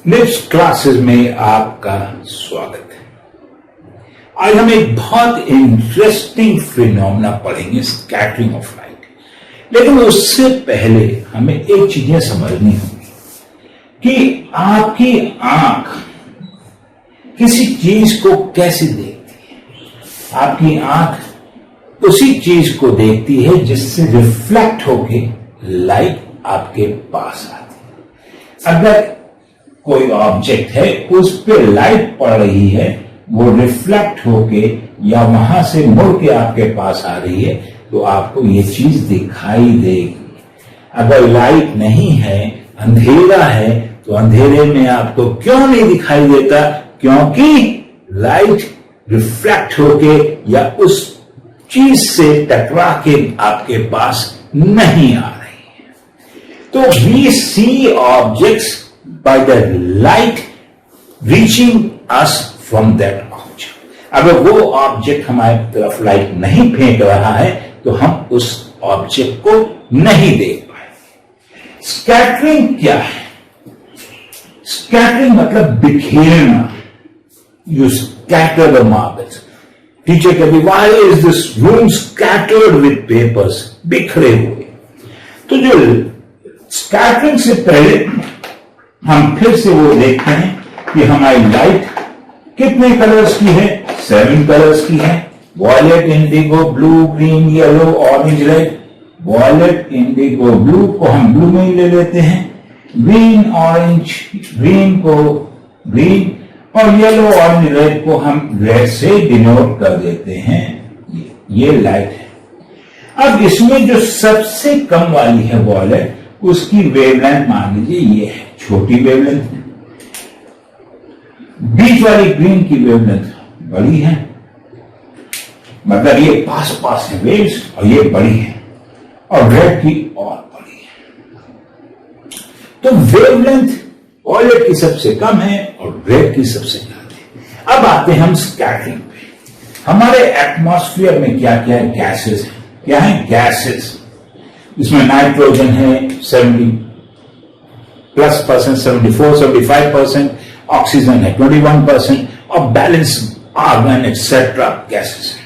Next classes में आपका स्वागत है। आज हम एक बहुत इंटरेस्टिंग फिनोमेना पढ़ेंगे, स्कैटरिंग ऑफ लाइट। लेकिन उससे पहले हमें एक चीजें समझनी होगी कि आपकी आंख किसी चीज को कैसे देखती है। आपकी आंख उसी चीज को देखती है जिससे रिफ्लेक्ट होके लाइट आपके पास आती है। अगर कोई ऑब्जेक्ट है उस पे लाइट पड़ रही है, वो रिफ्लेक्ट होके या वहां से मुड़ के आपके पास आ रही है तो आपको ये चीज दिखाई देगी। अगर लाइट नहीं है, अंधेरा है, तो अंधेरे में आपको क्यों नहीं दिखाई देता? क्योंकि लाइट रिफ्लेक्ट होके या उस चीज से टकरा के आपके पास नहीं आ रही है। तो we see objects by the light reaching us from that object। अगर वो ऑब्जेक्ट हमारी तरफ लाइट नहीं फेंक रहा है तो हम उस ऑब्जेक्ट को नहीं देख पाएंगे। स्कैटरिंग क्या है? स्कैटरिंग मतलब बिखेरना। You scatter the marbles. Teacher कहती, why is this room scattered with papers? बिखरे हुए। तो जो स्कैटरिंग से पहले हम फिर से वो देखते हैं कि हमारी लाइट कितने कलर्स की है? 7 कलर्स की है। Violet, indigo, blue, green, yellow, orange, red. Violet, indigo, blue को हम ब्लू में ही ले लेते हैं। ग्रीन, ऑरेंज, ग्रीन को ग्रीन, और येलो, ऑरेंज, रेड को हम रेड से डिनोट कर देते हैं। ये लाइट है। अब इसमें जो सबसे कम वाली है वॉयलेट, उसकी वेवलेंथ मान लीजिए ये है, छोटी वेवलेंथ है। बीच वाली ग्रीन की वेवलेंथ बड़ी है, मतलब ये पास पास है वेव्स, और ये बड़ी है, और रेड की और बड़ी है। तो वेवलेंथ वॉयलेट की सबसे कम है और रेड की सबसे ज्यादा है। अब आते हैं हम स्कैटरिंग पे। हमारे एटमॉस्फेयर में क्या क्या गैसेस हैं? क्या है? गैसेस। इसमें नाइट्रोजन है 70+%, 74-75%, ऑक्सीजन है 21%, और बैलेंस आर्गन एक्सेट्रा गैसेस है।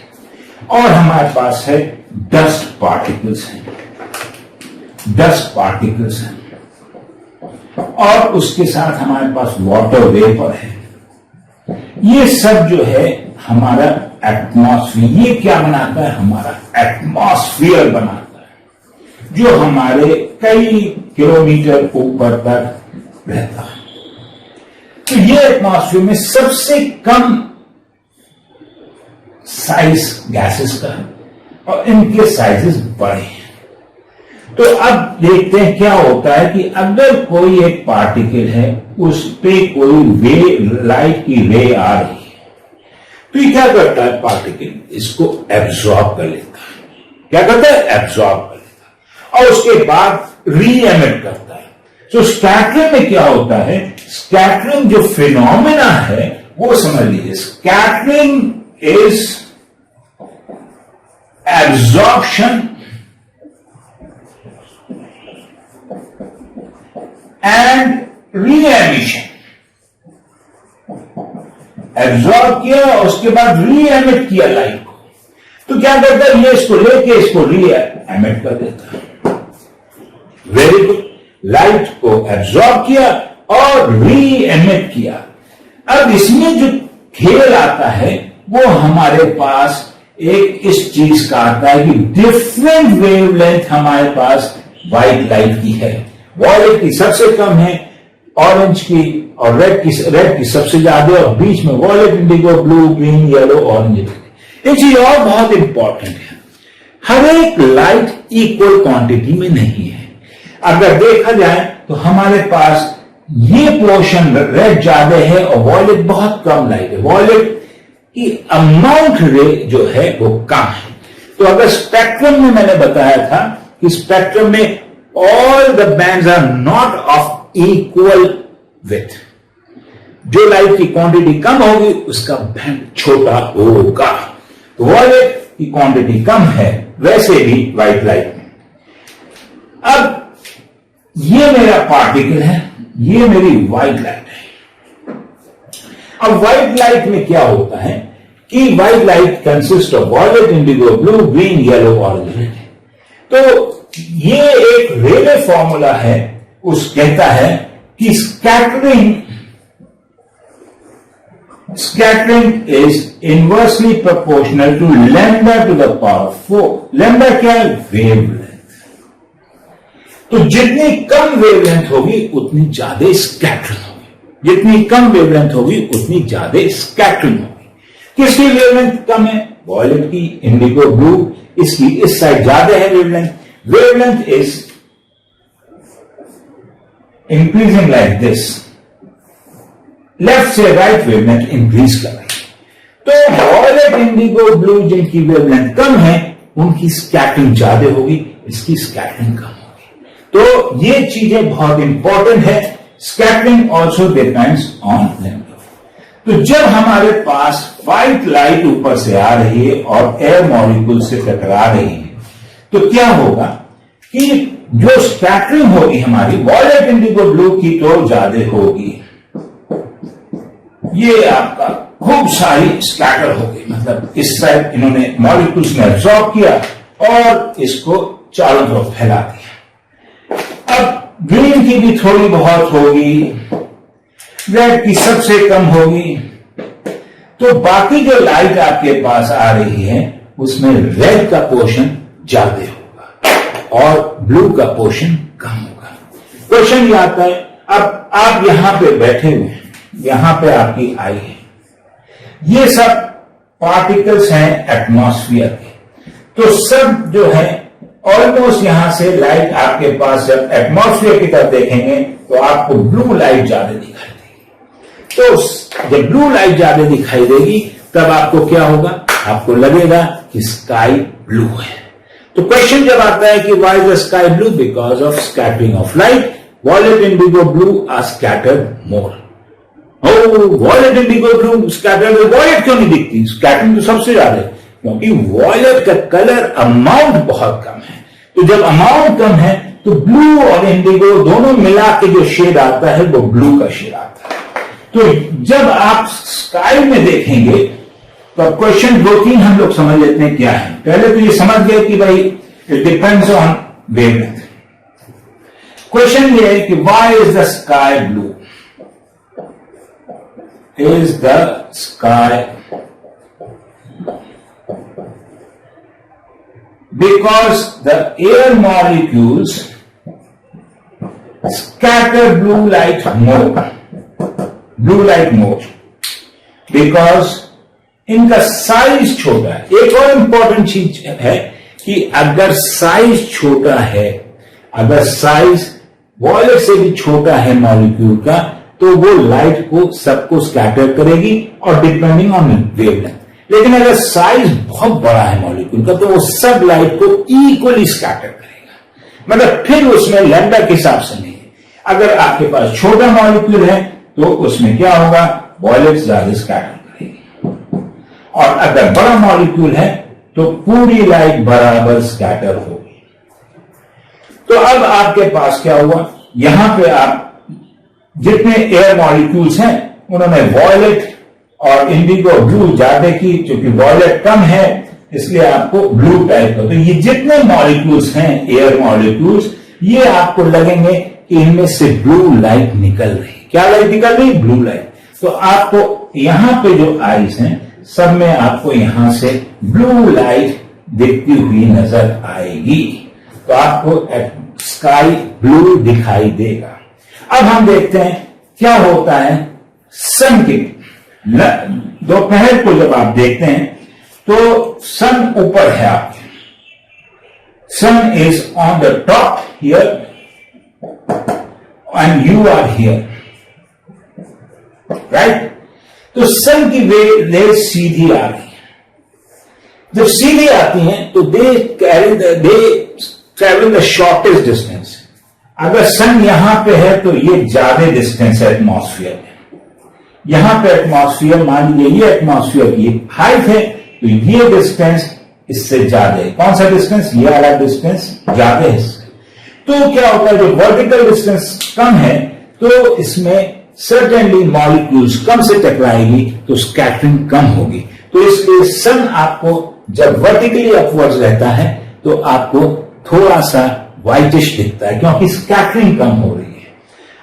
और हमारे पास है डस्ट पार्टिकल्स हैं, डस्ट पार्टिकल्स हैं, और उसके साथ हमारे पास वाटर वेपर है। ये सब जो है हमारा एटमॉस्फेयर। ये क्या बनाता है? हमारा एटमॉस्फेयर बनाता है, जो हमारे कई किलोमीटर ऊपर तक रहता है। तो ये एटमॉस्फेयर में सबसे कम साइज गैसेस का है, और इनके साइजेस बड़े हैं। तो अब देखते हैं क्या होता है कि अगर कोई एक पार्टिकल है, उस पे कोई लाइट की रे आ रही है, तो ये क्या करता है? पार्टिकल इसको एब्जॉर्ब कर लेता है। क्या करता है? एब्जॉर्ब कर लेता है, और उसके बाद री एमिट करता है। तो स्कैटरिंग में क्या होता है? स्कैटरिंग जो फिनोमेना है वो समझ लीजिए। Scattering is absorption and re emission. Absorb किया और उसके बाद री एमिट किया लाइट को। तो क्या करता है? ये इसको लेके इसको री एमिट कर देता है। Very good. लाइट को एब्जॉर्ब किया और री एमिट किया। अब इसमें जो खेल आता है वो हमारे पास एक इस चीज का आता है कि डिफरेंट वेवलेंथ हमारे पास व्हाइट लाइट की है। वॉयलेट की सबसे कम है, ऑरेंज की और रेड की सबसे ज्यादा, और बीच में violet, indigo, blue, green, yellow, orange. एक चीज और बहुत इंपॉर्टेंट है, हर एक लाइट इक्वल क्वांटिटी में नहीं है। अगर देखा जाए तो हमारे पास ये पोर्शन रेड ज्यादा है और वॉयलेट बहुत कम लाइट है। वॉयलेट की अमाउंट रे जो है वो कम है। तो अगर स्पेक्ट्रम में मैंने बताया था कि स्पेक्ट्रम में all the bands are not of equal width. जो लाइट की क्वांटिटी कम होगी उसका बैंड छोटा होगा। तो वॉयलेट की क्वांटिटी कम है, वैसे भी व्हाइट लाइट में। अब ये मेरा पार्टिकल है, ये मेरी व्हाइट लाइट है। अब व्हाइट लाइट में क्या होता है कि white light consist of violet, indigo, blue, green, yellow, orange, red. तो ये एक रेले फॉर्मूला है, उस कहता है कि scattering is inversely proportional to lambda to the power 4। Lambda क्या है? वेवलेंथ। तो जितनी कम वेवलेंथ होगी उतनी ज्यादा स्कैटरिंग होगी, जितनी कम वेवलेंथ होगी उतनी ज्यादा स्कैटरिंग होगी। किसकी वेवलेंथ कम है? वॉयलेट की, इंडिगो, ब्लू, इसकी इस साइड ज्यादा है wavelength. Wavelength is increasing like this, left से राइट वेवलेंथ इंक्रीज कर रही है। तो वॉयलेट, इंडिगो, ब्लू जिनकी वेवलेंथ कम है उनकी स्कैटरिंग ज्यादा होगी, इसकी स्कैटरिंग कम होगी। तो ये चीजें बहुत इंपॉर्टेंट है। Scattering also depends on lambda. तो जब हमारे पास व्हाइट लाइट ऊपर से आ रही है और एयर मॉलिक्यूल से टकरा रही है तो क्या होगा कि जो स्कैटरिंग होगी हमारी वॉयलेट, इंडिगो, ब्लू की तो ज्यादा होगी। ये आपका खूब सारी स्कैटर हो गई, मतलब इस साइड इन्होंने मॉलिक्यूल्स में एब्सॉर्ब किया और इसको चारों तरफ फैला दिया। अब ग्रीन की भी थोड़ी बहुत होगी, रेड की सबसे कम होगी। तो बाकी जो लाइट आपके पास आ रही है उसमें रेड का पोर्शन ज्यादा होगा और ब्लू का पोर्शन कम होगा। क्वेश्चन ये आता है, अब आप यहां पे बैठे हुए हैं, यहां पे आपकी आई है, ये सब पार्टिकल्स हैं एटमॉस्फेयर के। तो सब जो है ऑलमोस्ट यहां से लाइट आपके पास जब एटमॉस्फेयर की तरफ देखेंगे तो आपको ब्लू लाइट ज्यादा दिखाई देगी। तो जब ब्लू लाइट ज्यादा दिखाई देगी तब आपको क्या होगा? आपको लगेगा कि स्काई ब्लू है। तो क्वेश्चन जब आता है कि why is the sky blue? Because of scattering of light. Violet, indigo, blue are scattered more. Violet, indigo, blue scattered. Violet क्यों नहीं दिखती? स्कैटरिंग तो सबसे ज्यादा है, क्योंकि वॉयलेट का कलर अमाउंट बहुत कम है। तो जब अमाउंट कम है तो ब्लू और इंडिगो दोनों मिला के जो शेड आता है वो ब्लू का शेड आता है। तो जब आप स्काई में देखेंगे तो क्वेश्चन 2-3 हम लोग समझ लेते हैं क्या है। पहले तो ये समझ गए कि भाई it depends on wavelength. Question ये है कि why is the sky blue? Is the sky because the air molecules scatter blue light more because इनका साइज छोटा है। एक और इंपॉर्टेंट चीज है कि अगर साइज छोटा है, अगर साइज वॉयलेट से भी छोटा है मॉलिक्यूल का, तो वो लाइट को सबको स्कैटर करेगी और डिपेंडिंग ऑन वेवलेंथ। लेकिन अगर साइज बहुत बड़ा है मॉलिक्यूल का तो वो सब लाइट को इक्वली स्कैटर करेगा, मतलब फिर उसमें लैम्डा के हिसाब से नहीं है। अगर आपके पास छोटा मॉलिक्यूल है तो उसमें क्या होगा? वॉयलेट ज्यादा स्कैटर करेगी, और अगर बड़ा मॉलिक्यूल है तो पूरी लाइट बराबर स्कैटर होगी। तो अब आपके पास क्या हुआ? यहां पे आप जितने एयर मॉलिक्यूल्स हैं उन्होंने वॉयलेट और इंडिगो, ब्लू ज्यादा की, क्योंकि वॉयलेट कम है इसलिए आपको ब्लू टाइप का। तो ये जितने मॉलिक्यूल्स हैं एयर मॉलिक्यूल्स, ये आपको लगेंगे कि इनमें से ब्लू लाइट निकल रही। क्या लाइट निकल रही? Blue light. तो आपको यहां पे जो आईज हैं सब में आपको यहां से ब्लू लाइट दिखती हुई नजर आएगी। तो आपको स्काई ब्लू दिखाई देगा। अब हम देखते हैं क्या होता है सन के दोपहर को जब आप देखते हैं तो सन ऊपर है आपके, sun is on the top here and you are here, right? तो सन की रेज सीधी आ रही है। जब सीधी आती हैं तो they travel the shortest distance. अगर सन यहां पे है तो ये ज्यादा डिस्टेंस है एटमॉस्फेयर में। यहां पे एटमॉस्फेयर, मान लीजिए ये एटमॉस्फेयर की हाइट है तो ये डिस्टेंस इससे ज्यादा है। कौन सा डिस्टेंस? ये वाला डिस्टेंस ज्यादा है। तो क्या होता है, जो वर्टिकल डिस्टेंस कम है तो इसमें सर्टेनली मॉलिक्यूल्स कम से टकराएगी तो स्कैटरिंग कम होगी। तो इसलिए सन आपको जब वर्टिकली अपवर्ड्स रहता है तो आपको थोड़ा सा व्हाइटिश दिखता है क्योंकि स्कैटरिंग कम हो रही है।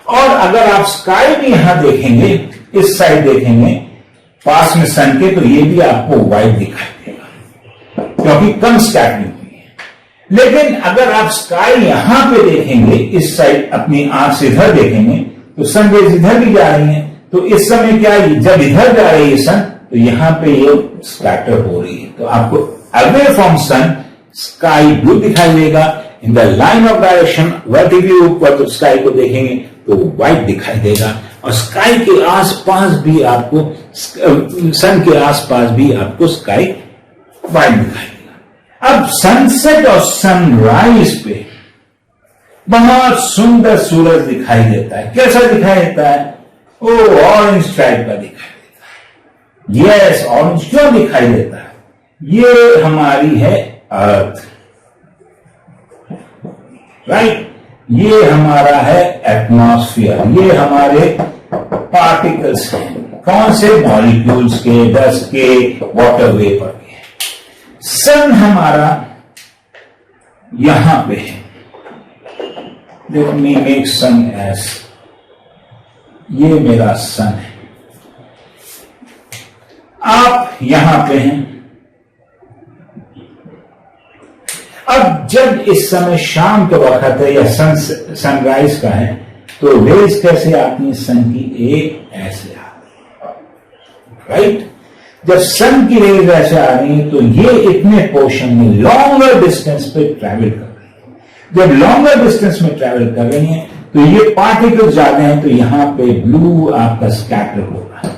और अगर आप स्काई भी यहां देखेंगे, इस साइड देखेंगे पास में सन के, तो ये भी आपको व्हाइट दिखाई देगा क्योंकि कम स्कैटरिंग हुई है। लेकिन अगर आप स्काई यहां पे देखेंगे, इस साइड अपनी आंख से इधर देखेंगे तो सन रेज इधर भी जा रही है, तो इस समय क्या जब इधर जा रही है सन तो यहां पे ये स्कैटर हो रही है। तो आपको away from sun sky blue दिखाई देगा, in the line of direction vertically ऊपर तो स्काई को देखेंगे तो व्हाइट दिखाई देगा। और स्काई के आसपास भी आपको, सन के आसपास भी आपको स्काई व्हाइट दिखाई देगा। अब सनसेट और सनराइज पे बहुत सुंदर सूरज दिखाई देता है। कैसा दिखाई देता है? ओ ऑरेंज टाइप का दिखाई देता है। यस, ऑरेंज क्यों दिखाई देता है? ये हमारी है अर्थ, राइट? ये हमारा है एटमॉस्फेयर, ये हमारे पार्टिकल्स हैं। कौन से? मॉलिक्यूल्स के, डस्ट के, वाटर वेपर के। सन हमारा यहां पे है। Let me make sun as, ये मेरा सन है, आप यहां पे हैं। अब जब इस समय शाम का वक्त है या सनराइज का है तो रेज कैसे आती है सन की? एक ऐसे आती है, राइट? जब सन की रेज ऐसे आ रही है तो ये इतने पोर्शन में लॉन्गर डिस्टेंस पे ट्रैवल कर रही है। जब लॉन्गर डिस्टेंस में ट्रैवल कर रही है तो ये पार्टिकल्स ज्यादा हैं, तो यहां पे ब्लू आपका स्कैटर हो रहा है।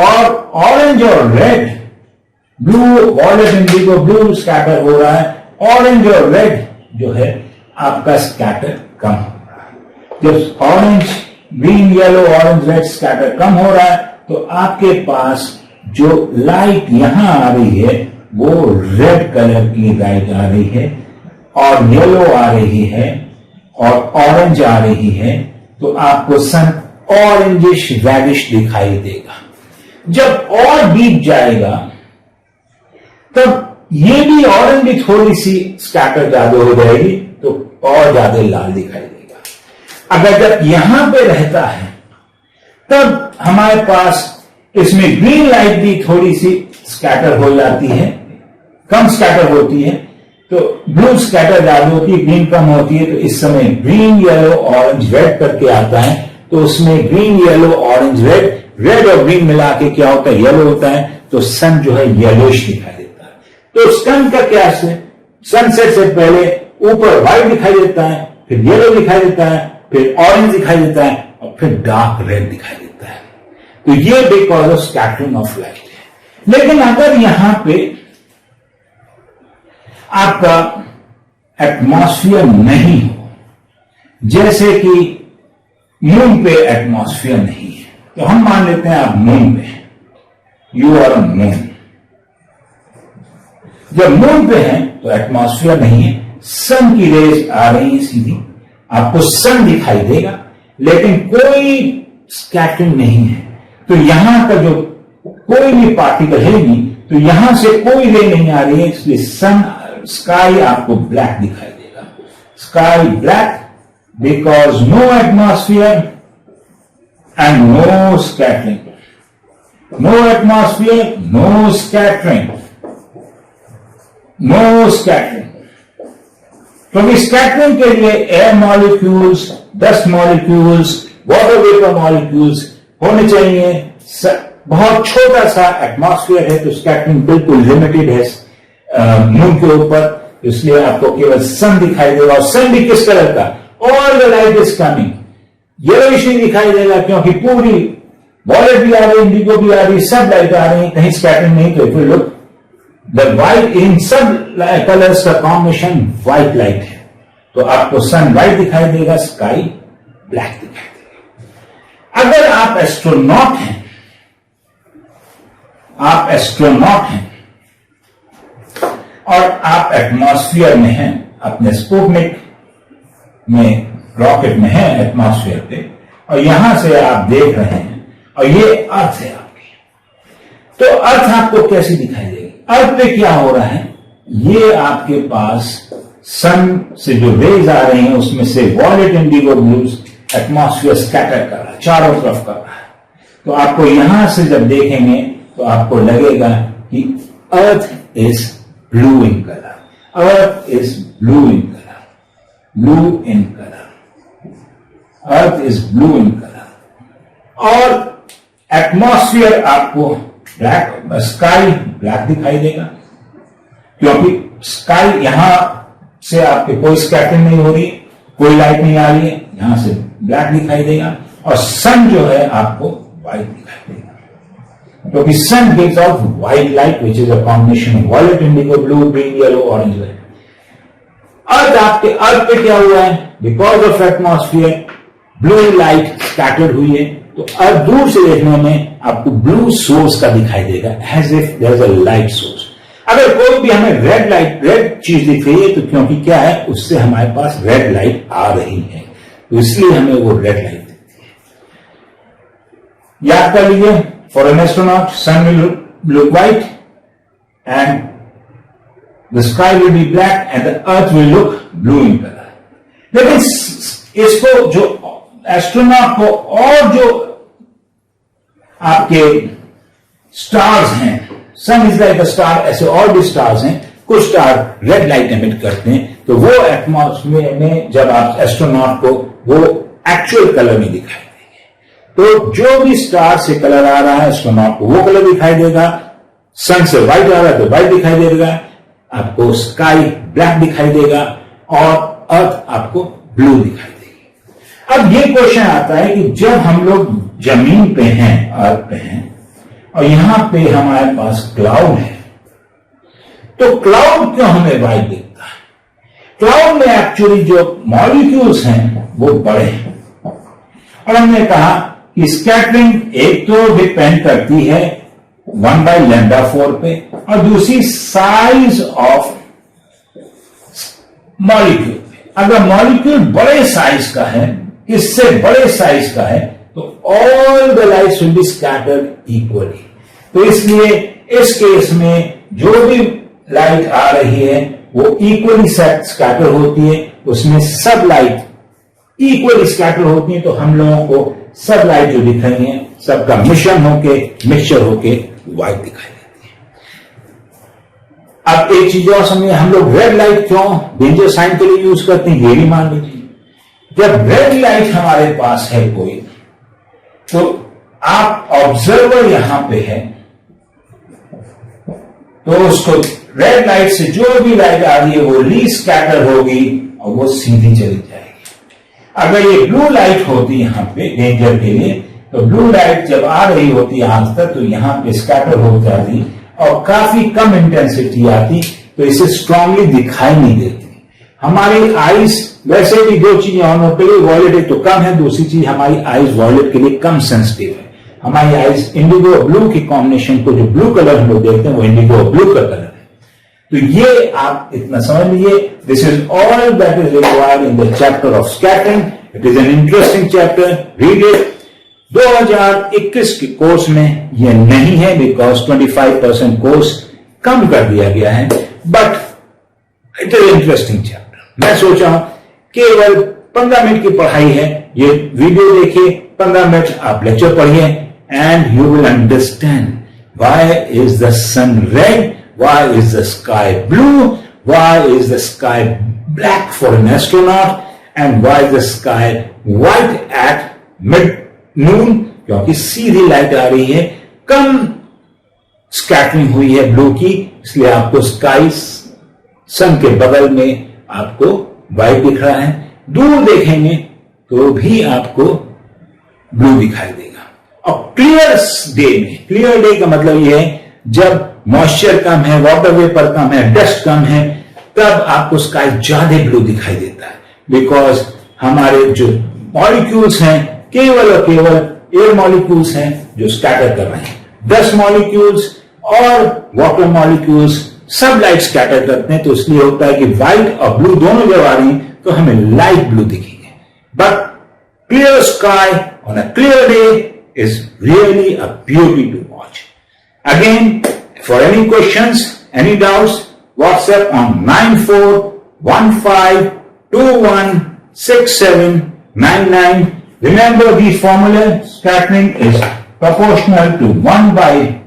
और ऑरेंज और red, blue, violet, indigo, blue scatter हो रहा है। ऑरेंज और रेड जो है आपका स्कैटर कम हो रहा है। जब orange, green, yellow, orange, red scatter कम हो रहा है तो आपके पास जो लाइट यहां आ रही है वो रेड कलर की लाइट आ रही है और येलो आ रही है और ऑरेंज आ रही है, तो आपको सन ऑरेंजिश रेडिश दिखाई देगा। जब और डीप जाएगा तब ये भी ऑरेंज भी थोड़ी सी स्कैटर ज्यादा हो जाएगी तो और ज्यादा लाल दिखाई देगा। अगर जब यहां पे रहता है तब हमारे पास इसमें ग्रीन लाइट भी थोड़ी सी स्कैटर हो जाती है, कम स्कैटर होती है, तो ब्लू स्कैटर ज्यादा होती है, ग्रीन कम होती है। तो इस समय ग्रीन, येलो, ऑरेंज, रेड करके आता है, तो उसमें green, yellow, orange, red, red और ग्रीन मिला के क्या होता है? येलो होता है। तो सन जो है येलोइश दिखाई देता है। तो सन का क्या है? सनसेट से पहले ऊपर व्हाइट दिखाई देता है, फिर येलो दिखाई देता है, फिर ऑरेंज दिखाई देता है और फिर डार्क रेड दिखाई देता है। तो ये because of scattering of light है। लेकिन अगर यहां पे आपका एटमॉस्फेयर नहीं हो, जैसे कि मून पे एटमॉस्फेयर नहीं है, तो हम मान लेते हैं आप मून पे हैं, यू आर अ मून। जब मून पे हैं तो एटमॉस्फेयर नहीं है, सन की रेज आ रही है सीधी, आपको सन दिखाई देगा लेकिन कोई स्कैटरिंग नहीं है। तो यहां का जो कोई भी पार्टिकल है नहीं, तो यहां से कोई रे नहीं आ रही है, इसलिए सन, स्काई आपको ब्लैक दिखाई देगा। Sky black because no atmosphere and no scattering. No atmosphere, no scattering, no scattering. क्योंकि स्कैटरिंग के लिए air molecules, dust molecules, water vapour molecules होने चाहिए। बहुत छोटा सा एटमॉस्फेयर है तो स्कैटरिंग बिल्कुल लिमिटेड है मून के ऊपर, इसलिए आपको केवल सन दिखाई देगा। और सन भी किस कलर का? All the light is coming, yellowish नहीं दिखाई देगा क्योंकि पूरी वॉयलेट भी आ रही, इंडिगो भी आ रही, सब लाइट आ रही है, कहीं स्कैटरिंग नहीं। तो if you look the white in सब कलर्स का कॉम्बिनेशन व्हाइट लाइट है, तो आपको सन व्हाइट दिखाई देगा, स्काई ब्लैक दिखाई देगा। अगर आप एस्ट्रोनॉट हैं, आप एस्ट्रोनॉट हैं और आप एटमॉस्फेयर में हैं, अपने स्पुतनिक में रॉकेट में हैं एटमॉस्फेयर पे, और यहां से आप देख रहे हैं और ये अर्थ है आपकी, तो अर्थ आपको कैसी दिखाई देगी? अर्थ पे क्या हो रहा है, ये आपके पास सन से जो रेज आ रहे हैं उसमें से violet indigo blues atmosphere scatter कर रहा है, चारों तरफ कर रहा है। तो आपको यहां से जब देखेंगे तो आपको लगेगा कि earth is blue in colour, earth is blue in colour, blue in colour, earth is blue in colour. और एटमॉस्फेयर आपको ब्लैक, स्काई ब्लैक दिखाई देगा, क्योंकि स्काई यहां से आपके कोई स्कैटरिंग नहीं हो रही, कोई लाइट नहीं आ रही है, यहां से ब्लैक दिखाई देगा। और सन जो है आपको व्हाइट दिखाई देगा, क्योंकि sun gives out white light which is a combination of violet indigo blue green yellow orange light. Earth आपके अर्थ पे क्या हुआ है, because of atmosphere blue light scattered हुई है, तो अर्थ दूर से देखने में आपको ब्लू सोर्स का दिखाई देगा, as if there is a light source. अगर कोई भी हमें रेड लाइट, रेड चीज दिख रही है, तो क्योंकि क्या है, उससे हमारे पास रेड लाइट आ रही है, तो इसलिए हमें वो रेड लाइट दिखती है। याद कर लीजिए, for an astronaut sun will look white and the sky will be black and the earth will look blue in colour. लेकिन इसको जो एस्ट्रोनॉट को और जो आपके स्टार्स हैं, सन इज लाइक अ स्टार, ऐसे और भी स्टार्स हैं, कुछ स्टार रेड लाइट एमिट करते हैं, तो वो एटमॉस्फेयर में जब आप एस्ट्रोनॉट को वो एक्चुअल कलर में दिखाई देंगे। तो जो भी स्टार से कलर आ रहा है एस्ट्रोनॉट को वो कलर दिखाई देगा, सन से व्हाइट आ रहा है तो व्हाइट दिखाई देगा, आपको स्काई ब्लैक दिखाई देगा और अर्थ आपको ब्लू दिखाई देगी। अब ये क्वेश्चन आता है कि जब हम लोग जमीन पे हैं, अर्थ पे हैं, और यहां पे हमारे पास क्लाउड है, तो क्लाउड क्यों हमें व्हाइट दिखता है? क्लाउड में एक्चुअली जो मॉलिक्यूल्स हैं वो बड़े हैं, और हमने कहा कि स्कैटरिंग एक तो डिपेंड करती है 1/λ4 पे, और दूसरी साइज ऑफ मॉलिक्यूल पे। अगर मॉलिक्यूल बड़े साइज का है, इससे बड़े साइज का है, तो all the lights will be scattered equally. तो इसलिए इस केस में जो भी लाइट आ रही है वो इक्वली स्कैटर होती है, उसमें सब लाइट इक्वली स्कैटर होती है, तो हम लोगों को सब लाइट जो दिख रही है सबका मिश्रण होके, मिक्सचर होके व्हाइट दिखाई देती है। अब एक चीज और समझिए, हम लोग रेड लाइट क्यों डेंजर साइन के लिए यूज करते हैं, ये भी मान लीजिए। जब रेड लाइट हमारे पास है कोई, तो आप ऑब्जर्वर यहां पे है, तो उसको रेड लाइट से जो भी लाइट आ रही है वो लीस्ट स्कैटर होगी और वो सीधी चली जाएगी। अगर ये ब्लू लाइट होती यहां पे डेंजर के लिए, तो ब्लू लाइट जब आ रही होती आंख तक, तो यहां पे स्कैटर हो जाती और काफी कम इंटेंसिटी आती, तो इसे स्ट्रांगली दिखाई नहीं देती। हमारी आईज वैसे भी दो चीजें ऑन होती है, वॉयलेट एक तो कम है, दूसरी चीज हमारी आईज वॉयलेट के लिए कम सेंसिटिव है। हमारी आईज इंडिगो और ब्लू की कॉम्बिनेशन को, जो ब्लू कलर हम लोग देखते हैं वो इंडिगो और ब्लू का कलर है। तो ये आप इतना समझ लीजिए, this is all that is required in the chapter of scattering. It is an interesting chapter, read it. 2021 के कोर्स में ये नहीं है, बिकॉज 25% कोर्स कम कर दिया गया है, but it is interesting chapter. मैं सोचा हूं केवल 15 मिनट की पढ़ाई है, ये वीडियो देखिए, 15 मिनट आप लेक्चर पढ़िए, and you will understand why is the sun red, why is the sky blue, why is the sky black for an astronaut, and why is the sky white at mid noon, क्योंकि सीधी light आ रही है, कम scattering हुई है blue की, इसलिए आपको sky सन के बगल में आपको व्हाइट दिख रहा है। दूर देखेंगे तो भी आपको ब्लू दिखाई देगा। और क्लियर डे में, क्लियर डे का मतलब यह है जब मॉइस्चर कम है, वाटर वेपर कम है, डस्ट कम है, तब आपको स्काई ज्यादा ब्लू दिखाई देता है, बिकॉज हमारे जो मॉलिक्यूल्स हैं केवल और केवल एयर मॉलिक्यूल्स हैं जो स्कैटर कर रहे हैं। डस्ट मॉलिक्यूल्स और वाटर मॉलिक्यूल्स सब लाइट स्कैटर करते हैं, तो इसलिए होता है कि व्हाइट और ब्लू दोनों जब आ रही हैं तो हमें लाइट ब्लू दिखेंगे। But clear sky on a clear day is really a beauty to watch. Again, for any questions, any doubts, WhatsApp on 9415216799. Remember, the formula scattering is proportional to 1 by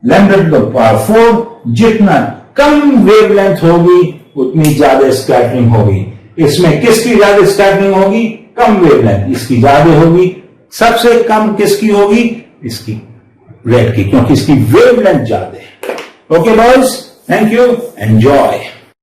lambda to the power 4. जितना कम wavelength होगी उतनी ज्यादा scattering होगी. इसमें किसकी ज्यादा scattering होगी? कम wavelength, इसकी ज्यादा होगी. सबसे कम किसकी होगी? इसकी, रेड की, क्योंकि इसकी वेवलेंथ ज्यादा है. Okay boys, thank you, enjoy.